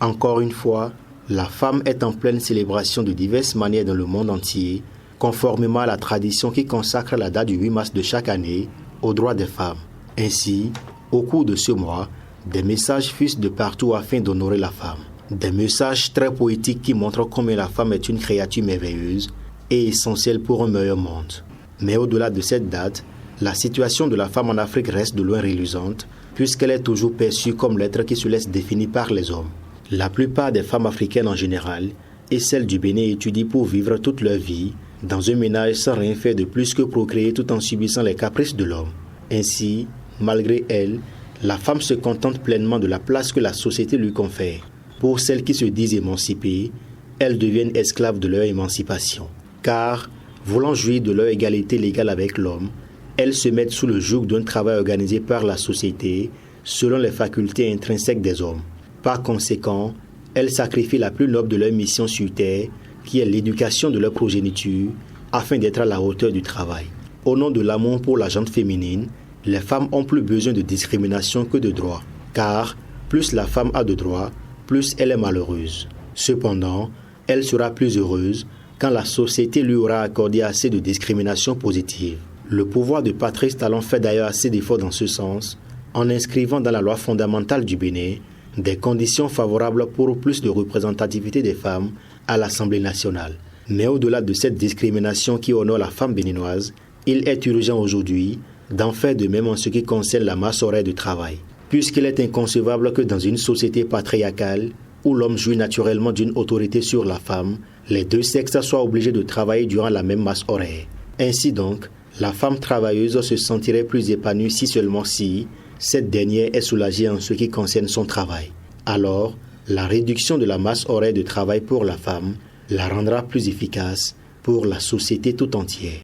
Encore une fois, la femme est en pleine célébration de diverses manières dans le monde entier, conformément à la tradition qui consacre la date du 8 mars de chaque année aux droits des femmes. Ainsi, au cours de ce mois, des messages fusent de partout afin d'honorer la femme. Des messages très poétiques qui montrent combien la femme est une créature merveilleuse et essentielle pour un meilleur monde. Mais au-delà de cette date, la situation de la femme en Afrique reste de loin reluisante, puisqu'elle est toujours perçue comme l'être qui se laisse définir par les hommes. La plupart des femmes africaines en général et celles du Bénin étudient pour vivre toute leur vie dans un ménage sans rien faire de plus que procréer tout en subissant les caprices de l'homme. Ainsi, malgré elle, la femme se contente pleinement de la place que la société lui confère. Pour celles qui se disent émancipées, elles deviennent esclaves de leur émancipation. Car, voulant jouir de leur égalité légale avec l'homme, elles se mettent sous le joug d'un travail organisé par la société selon les facultés intrinsèques des hommes. Par conséquent, elles sacrifient la plus noble de leur mission sur terre, qui est l'éducation de leur progéniture, afin d'être à la hauteur du travail. Au nom de l'amour pour la gente féminine, les femmes ont plus besoin de discrimination que de droits, car plus la femme a de droits, plus elle est malheureuse. Cependant, elle sera plus heureuse quand la société lui aura accordé assez de discrimination positive. Le pouvoir de Patrice Talon fait d'ailleurs assez d'efforts dans ce sens, en inscrivant dans la loi fondamentale du Bénin des conditions favorables pour plus de représentativité des femmes à l'Assemblée nationale. Mais au-delà de cette discrimination qui honore la femme béninoise, il est urgent aujourd'hui d'en faire de même en ce qui concerne la masse horaire de travail, puisqu'il est inconcevable que dans une société patriarcale, où l'homme jouit naturellement d'une autorité sur la femme, les deux sexes soient obligés de travailler durant la même masse horaire. Ainsi donc, la femme travailleuse se sentirait plus épanouie seulement si cette dernière est soulagée en ce qui concerne son travail. Alors, la réduction de la masse horaire de travail pour la femme la rendra plus efficace pour la société tout entière.